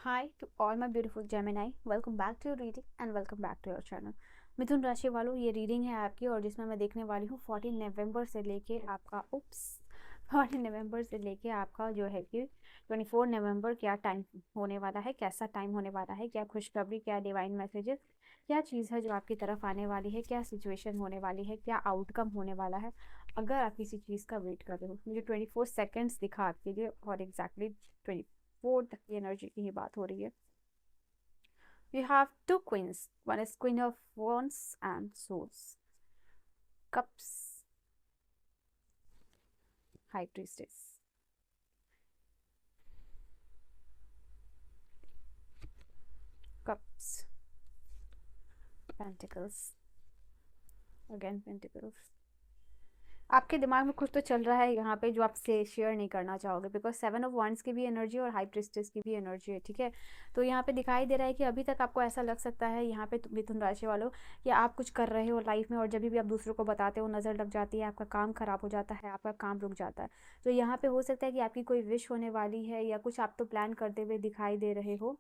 Hi to all my beautiful Gemini. Welcome back to your reading and welcome back to your channel. मिथुन राशि वालों, ये reading है आपकी और जिसमें मैं देखने वाली हूँ 14 नवंबर से लेके आपका 14 नवंबर से लेके आपका जो है कि 24 नवंबर क्या टाइम होने वाला है, कैसा टाइम होने वाला है, क्या खुशखबरी, क्या डिवाइन मैसेजेस, क्या चीज़ है जो आपकी तरफ आने वाली है, क्या सिचुएशन होने वाली है, क्या आउटकम होने वाला है। अगर आप किसी चीज़ का वेट कर रहे हो, मुझे 24 सेकेंड्स दिखा आपके लिए और एग्जैक्टली 24 तक की एनर्जी की ही बात हो रही है। You have two queens. One is Queen of Wands and Swords. Cups. High Priestess. Cups. Pentacles. Again Pentacles. आपके दिमाग में कुछ तो चल रहा है यहाँ पे जो आप से शेयर नहीं करना चाहोगे, बिकॉज 7 ऑफ वंड्स की भी एनर्जी और हाई प्रिस्टेस की भी एनर्जी है। ठीक है, तो यहाँ पे दिखाई दे रहा है कि अभी तक आपको ऐसा लग सकता है यहाँ पे मिथुन राशि वालों कि आप कुछ कर रहे हो लाइफ में और जब भी आप दूसरों को बताते हो नज़र लग जाती है, आपका काम खराब हो जाता है, आपका काम रुक जाता है। तो यहाँ पे हो सकता है कि आपकी कोई विश होने वाली है या कुछ आप तो प्लान करते हुए दिखाई दे रहे हो।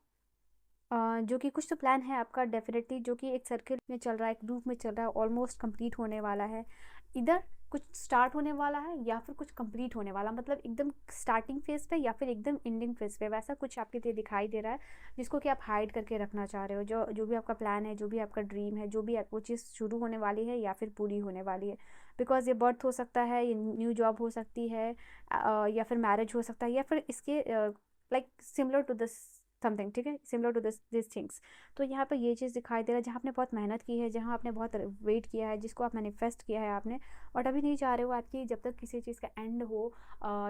जो कि कुछ तो प्लान है आपका डेफिनेटली, जो कि एक सर्किल में चल रहा है, एक लूप में चल रहा है, ऑलमोस्ट कंप्लीट होने वाला है। इधर कुछ स्टार्ट होने वाला है या फिर कुछ कंप्लीट होने वाला, मतलब एकदम स्टार्टिंग फेज पे या फिर एकदम एंडिंग फेज पे, वैसा कुछ आपके लिए दिखाई दे रहा है जिसको कि आप हाइड करके रखना चाह रहे हो। जो भी आपका प्लान है, जो भी आपका ड्रीम है, जो भी वो चीज़ शुरू होने वाली है या फिर पूरी होने वाली है। बिकॉज ये बर्थ हो सकता है, ये न्यू जॉब हो सकती है, या फिर मैरिज हो सकता है, या फिर इसके like similar to this something. ठीक है, सिमिलर टू दिस थिंग्स। तो यहाँ पर ये चीज़ दिखाई दे रहा है जहाँ आपने बहुत मेहनत की है, जहाँ आपने बहुत वेट किया है, जिसको आप मैनिफेस्ट किया है आपने, बट अभी नहीं चाह रहे हो आपकी जब तक किसी चीज़ का एंड हो,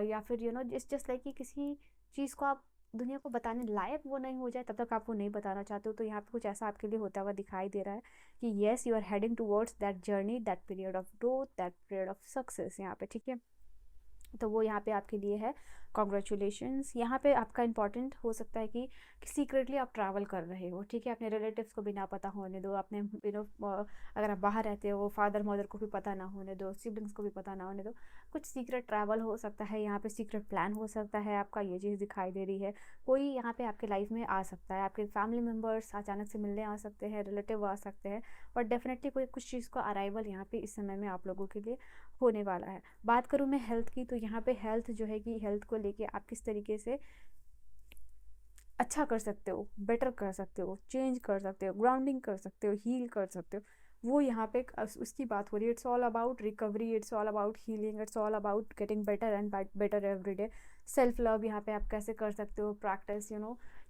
या फिर जस्ट लाइक कि किसी चीज़ को आप दुनिया को बताने लायक वो नहीं हो जाए, तब तक आप वो नहीं बताना चाहते हो। तो यहाँ पे कुछ ऐसा आपके लिए होता हुआ दिखाई दे रहा है कि yes, you are heading towards that journey, that period of growth, that period of success यहाँ पे। ठीक है, तो वो यहाँ पे आपके लिए है। कॉन्ग्रेचुलेशंस। यहाँ पे आपका इंपॉर्टेंट हो सकता है कि सीक्रेटली आप ट्रैवल कर रहे हो। ठीक है, अपने रिलेटिव्स को भी ना पता होने दो, अपने अगर आप बाहर रहते हो फादर मदर को भी पता ना होने दो, सिबलिंग्स को भी पता ना होने दो। कुछ सीक्रेट ट्रैवल हो सकता है यहाँ पे, सीक्रेट प्लान हो सकता है आपका, ये चीज़ दिखाई दे रही है। कोई यहाँ पे आपके लाइफ में आ सकता है, आपके फैमिली मेम्बर्स अचानक से मिलने आ सकते हैं, रिलेटिव आ सकते हैं, बट डेफिनेटली कोई कुछ चीज़ का अराइवल यहाँ पे इस समय में आप लोगों के लिए होने वाला है। बात करूँ मैं हेल्थ की, तो यहाँ पे हेल्थ जो है कि हेल्थ को लेके आप किस तरीके से अच्छा कर सकते हो, बेटर कर सकते हो, चेंज कर सकते हो, ग्राउंडिंग कर सकते हो, हील कर सकते हो, वो यहाँ पे उसकी बात हो रही है। It's all about recovery, it's all about healing, it's all about getting better and better every day. Self love यहाँ पे आप कैसे कर सकते हो, प्रैक्टिस,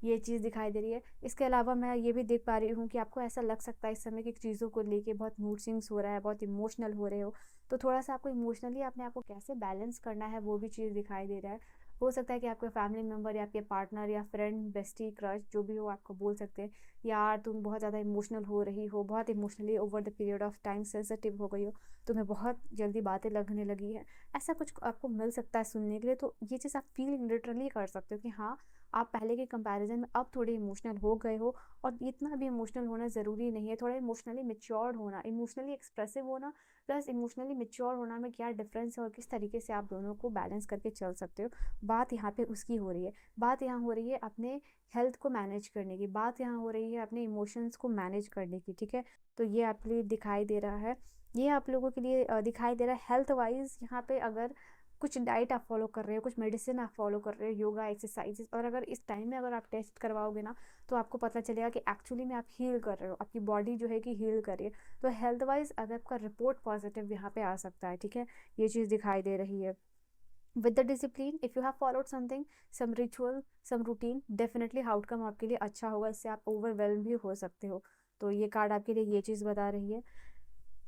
ये चीज़ दिखाई दे रही है। इसके अलावा मैं ये भी देख पा रही हूँ कि आपको ऐसा लग सकता है इस समय की चीज़ों को लेके बहुत मूड स्विंग्स हो रहा है, बहुत इमोशनल हो रहे हो। तो थोड़ा सा आपको इमोशनली अपने आप को कैसे बैलेंस करना है वो भी चीज़ दिखाई दे रहा है। हो सकता है कि आपके फैमिली मेम्बर या आपके पार्टनर या फ्रेंड, बेस्टी, क्रश, जो भी हो, आपको बोल सकते हैं यार तुम बहुत ज़्यादा इमोशनल हो रही हो, बहुत emotionally over the period of time sensitive हो गई हो, तुम्हें बहुत जल्दी बातें लगने लगी है। ऐसा कुछ आपको मिल सकता है सुनने के लिए। तो ये चीज़ आप फील लिटरली कर सकते हो कि हाँ, आप पहले के कंपैरिजन में अब थोड़े इमोशनल हो गए हो। और इतना भी इमोशनल होना ज़रूरी नहीं है, थोड़ा इमोशनली मेच्योर्ड होना, इमोशनली एक्सप्रेसिव होना प्लस इमोशनली मेच्योर होना में क्या डिफरेंस है और किस तरीके से आप दोनों को बैलेंस करके चल सकते हो। बात यहाँ पे उसकी हो रही है। बात यहाँ हो रही है अपने हेल्थ को मैनेज करने की, बात यहाँ हो रही है अपने इमोशंस को मैनेज करने की। ठीक है, तो ये आपके लिए दिखाई दे रहा है, ये आप लोगों के लिए दिखाई दे रहा है। हेल्थ वाइज यहाँ पे अगर कुछ डाइट आप फॉलो कर रहे हो, कुछ मेडिसिन आप फॉलो कर रहे हो, योगा, एक्सरसाइजेस, और अगर इस टाइम में अगर आप टेस्ट करवाओगे ना तो आपको पता चलेगा कि एक्चुअली में आप हील कर रहे हो, आपकी बॉडी जो है कि हील कर रही है। तो हेल्थ वाइज अगर आपका रिपोर्ट पॉजिटिव यहाँ पे आ सकता है। ठीक है, ये चीज़ दिखाई दे रही है। with the discipline, if you have followed something, some ritual, some routine, definitely outcome आपके लिए अच्छा होगा, इससे आप ओवरवेलम भी हो सकते हो। तो ये कार्ड आपके लिए ये चीज़ बता रही है।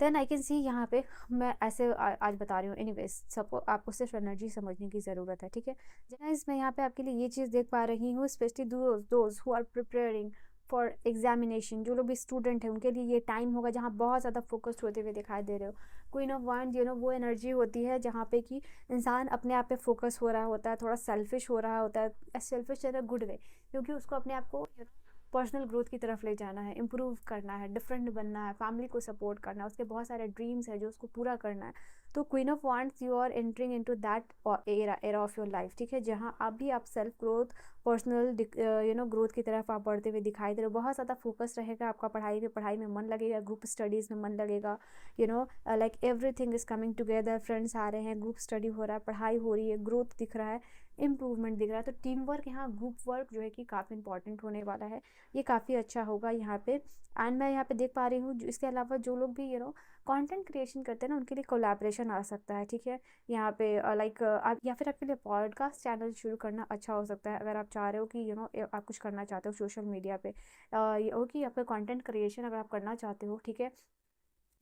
देन आई कैन सी यहाँ पे मैं ऐसे आज बता रही हूँ। एनीवेज सबको आपको सिर्फ एनर्जी समझने की ज़रूरत है। ठीक है, गाइस मैं यहाँ पे आपके लिए ये चीज़ देख पा रही हूँ, specially those who are preparing for examination, जो लोग भी स्टूडेंट हैं उनके लिए ये टाइम होगा जहाँ बहुत ज़्यादा फोकस्ड होते हुए दिखाई दे रहे हो। क्वीन ऑफ वांड वो एनर्जी होती है जहाँ पे कि इंसान अपने आप पे फोकस हो रहा होता है, थोड़ा सेल्फिश हो रहा होता है, selfish in a good way, क्योंकि उसको अपने आप को पर्सनल ग्रोथ की तरफ ले जाना है, इम्प्रूव करना है, डिफरेंट बनना है, फैमिली को सपोर्ट करना है, उसके बहुत सारे ड्रीम्स है जो उसको पूरा करना है। तो queen of wands, you are entering into that era of your life, ठीक है, जहाँ अभी आप सेल्फ ग्रोथ, पर्सनल ग्रोथ की तरफ आप बढ़ते हुए दिखाई दे रहे हो। बहुत ज़्यादा फोकस रहेगा आपका पढ़ाई में मन लगेगा, ग्रुप स्टडीज़ में मन लगेगा, like everything is coming together, friends आ रहे हैं, ग्रुप स्टडी हो रहा है, पढ़ाई हो रही है, ग्रोथ दिख रहा है, इम्प्रूवमेंट दिख रहा है। तो टीम वर्क यहाँ, ग्रुप वर्क जो है कि काफ़ी इंपॉर्टेंट होने वाला है, ये काफ़ी अच्छा होगा यहाँ पे। एंड मैं यहाँ पे देख पा रही हूँ इसके अलावा जो लोग भी कंटेंट क्रिएशन करते हैं ना, उनके लिए कोलैबोरेशन आ सकता है, ठीक है, यहाँ पे लाइक आप या फिर आपके लिए पॉडकास्ट चैनल शुरू करना अच्छा हो सकता है, अगर आप चाह रहे हो कि आप कुछ करना चाहते हो सोशल मीडिया पे, ये हो कि आपका कंटेंट क्रिएशन अगर आप करना चाहते हो, ठीक है,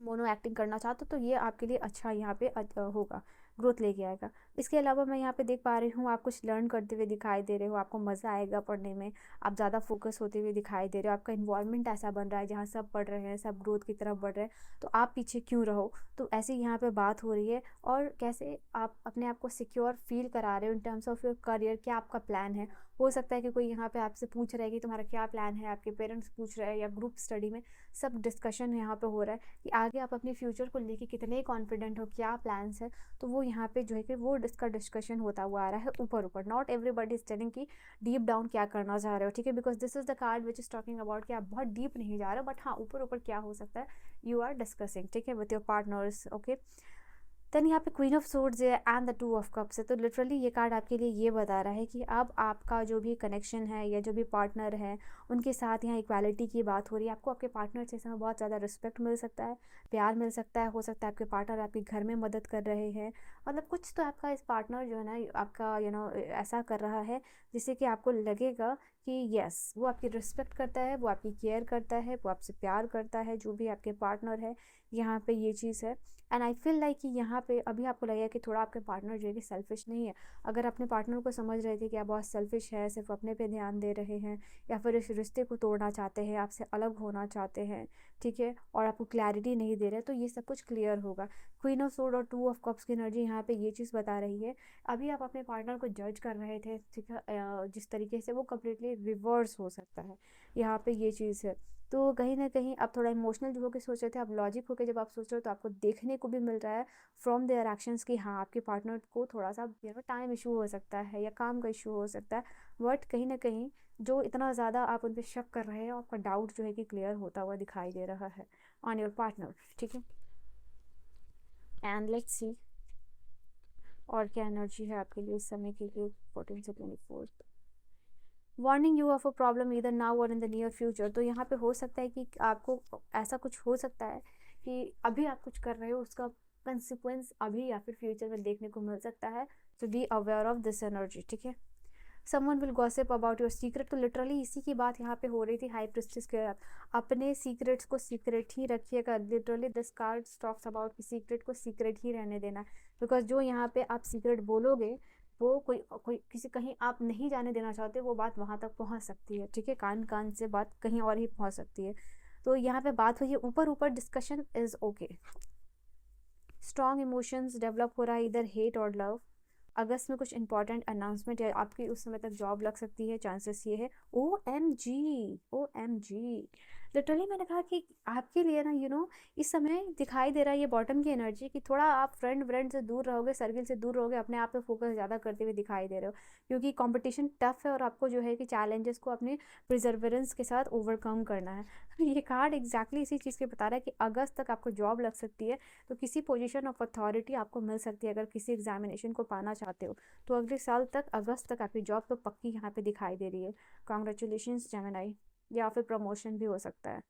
मोनो एक्टिंग करना चाहते हो, तो ये आपके लिए अच्छा यहाँ पे होगा, ग्रोथ लेके आएगा। इसके अलावा मैं यहाँ पे देख पा रही हूँ आप कुछ लर्न करते हुए दिखाई दे रहे हो, आपको मज़ा आएगा पढ़ने में, आप ज़्यादा फोकस होते हुए दिखाई दे रहे हो, आपका इन्वॉल्वमेंट ऐसा बन रहा है जहाँ सब पढ़ रहे हैं, सब ग्रोथ की तरफ बढ़ रहे हैं, तो आप पीछे क्यों रहो। तो ऐसे यहाँ पे बात हो रही है, और कैसे आप अपने आप को सिक्योर फील करा रहे हो in terms of your career, क्या आपका प्लान है। हो सकता है कि कोई यहाँ पे आपसे पूछ रहा है कि तुम्हारा क्या प्लान है, आपके पेरेंट्स पूछ रहे हैं, या ग्रुप स्टडी में सब डिस्कशन यहाँ पे हो रहा है कि आगे आप अपने फ्यूचर को लेके कितने कॉन्फिडेंट हो, क्या प्लान्स है। तो वो यहाँ पे जो है कि वो इसका डिस्कशन होता हुआ आ रहा है ऊपर ऊपर, नॉट एवरीबडी इज टेलिंग कि डीप डाउन क्या करना चाह रहे हो, ठीक है, because this is the card which is talking about कि आप बहुत डीप नहीं जा रहे हो, बट हाँ ऊपर ऊपर क्या हो सकता है यू आर डिस्कसिंग, ठीक है, with your partners. Okay, then यहाँ पे क्वीन ऑफ सोर्ड्स है एंड द 2 ऑफ कप्स है। तो लिटरली ये कार्ड आपके लिए ये बता रहा है कि अब आपका जो भी कनेक्शन है या जो भी पार्टनर है, उनके साथ यहाँ इक्वालिटी की बात हो रही है। आपको आपके पार्टनर से इस समय बहुत ज़्यादा रिस्पेक्ट मिल सकता है, प्यार मिल सकता है। हो सकता है आपके पार्टनर आपके घर में मदद कर रहे हैं, मतलब कुछ तो आपका इस पार्टनर जो है ना आपका ऐसा कर रहा है जिससे कि आपको लगेगा कि यस वो आपकी रिस्पेक्ट करता है, वो आपकी केयर करता है, वो आपसे प्यार करता है, जो भी आपके पार्टनर है, यहाँ पे ये चीज़ है। एंड आई फील लाइक कि यहाँ पे अभी आपको लगेगा कि थोड़ा आपके पार्टनर जो है कि सेल्फिश नहीं है। अगर अपने पार्टनर को समझ रहे थे कि आप बहुत सेल्फिश है, सिर्फ अपने पे ध्यान दे रहे हैं, या फिर इस रिश्ते को तोड़ना चाहते हैं, आपसे अलग होना चाहते हैं, ठीक है, और आपको क्लैरिटी नहीं दे रहे, तो ये सब कुछ क्लियर होगा। क्वीन ऑफ सोर्ड और 2 ऑफ कप्स की एनर्जी यहाँ पे ये चीज़ बता रही है। अभी आप अपने पार्टनर को जज कर रहे थे, ठीक है, जिस तरीके से, वो कम्प्लीटली रिवर्स हो सकता है, यहाँ पे ये चीज़ है। तो कहीं ना कहीं आप थोड़ा इमोशनल जो होकर सोच रहे थे, आप लॉजिक होकर जब आप सोच रहे हो, तो आपको देखने को भी मिल रहा है फ्रॉम देयर एक्शंस कि हाँ आपके पार्टनर को थोड़ा सा टाइम इशू हो सकता है या काम का इशू हो सकता है। बट कहीं ना कहीं जो इतना ज़्यादा आप उन पर शक कर रहे हैं, आपका डाउट जो है कि क्लियर होता हुआ दिखाई दे रहा है ऑन योर पार्टनर, ठीक है। एंड लेट्स सी और क्या एनर्जी है आपके लिए इस समय के लिए 14 से 24। Warning you of a problem इधर नाउ और इन द नियर फ्यूचर। तो यहाँ पे हो सकता है कि आपको ऐसा कुछ हो सकता है कि अभी आप कुछ कर रहे हो, उसका कंसिक्वेंस अभी या फिर फ्यूचर में देखने को मिल सकता है। तो be aware of this energy, ठीक है। Someone will gossip about your secret. तो लिटरली इसी की बात यहाँ पे हो रही थी हाई प्रिस्टेस के। अपने सीक्रेट्स को सीक्रेट ही रखिएगा। Literally this card talks about कि सीक्रेट को सीक्रेट ही रहने देना, बिकॉज जो यहाँ पे आप सीक्रेट बोलोगे वो कोई कोई किसी कहीं आप नहीं जाने देना चाहते, वो बात वहाँ तक पहुँच सकती है, ठीक है, कान कान से बात कहीं और ही पहुँच सकती है। तो यहाँ पे बात हुई है ऊपर ऊपर, discussion is okay. Strong emotions develop हो रहा है, इधर हेट और लव। अगस्त में कुछ इंपॉर्टेंट अनाउंसमेंट है, आपकी उस समय तक जॉब लग सकती है, चांसेस ये है। O M G, O M G, literally मैंने कहा कि आपके लिए ना इस समय दिखाई दे रहा है ये बॉटम की एनर्जी कि थोड़ा आप फ्रेंड से दूर रहोगे, सर्किल से दूर रहोगे, अपने आप पे फोकस ज़्यादा करते हुए दिखाई दे रहे हो, क्योंकि कंपटीशन टफ है और आपको जो है कि चैलेंजेस को अपने प्रिजर्वेरेंस के साथ ओवरकम करना है। ये कार्ड एग्जैक्टली इसी चीज़ के बता रहा है कि अगस्त तक आपको जॉब लग सकती है, तो किसी पोजीशन ऑफ अथॉरिटी आपको मिल सकती है। अगर किसी एग्जामिनेशन को पाना चाहते हो तो अगले साल तक, अगस्त तक आपकी जॉब तो पक्की यहाँ पे दिखाई दे रही है। कॉन्ग्रेचुलेशंस जेमिनी, या फिर प्रमोशन भी हो सकता है।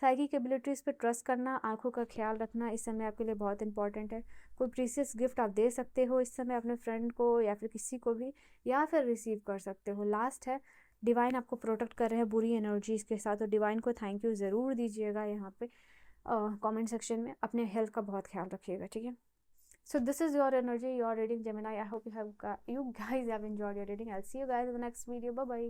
साइकिक एबिलिटीज़ पे ट्रस्ट करना, आंखों का ख्याल रखना इस समय आपके लिए बहुत इंपॉर्टेंट है। कोई प्रीसियस गिफ्ट आप दे सकते हो इस समय अपने फ्रेंड को या फिर किसी को भी, या फिर रिसीव कर सकते हो। लास्ट है, डिवाइन आपको प्रोटेक्ट कर रहे हैं बुरी एनर्जीज के साथ, तो डिवाइन को थैंक यू ज़रूर दीजिएगा यहाँ पे कमेंट सेक्शन में। अपने हेल्थ का बहुत ख्याल रखिएगा, ठीक है। So this is your energy, your reading, Gemini. I hope you guys have enjoyed your reading. I'll see you guys in the next video. Bye bye.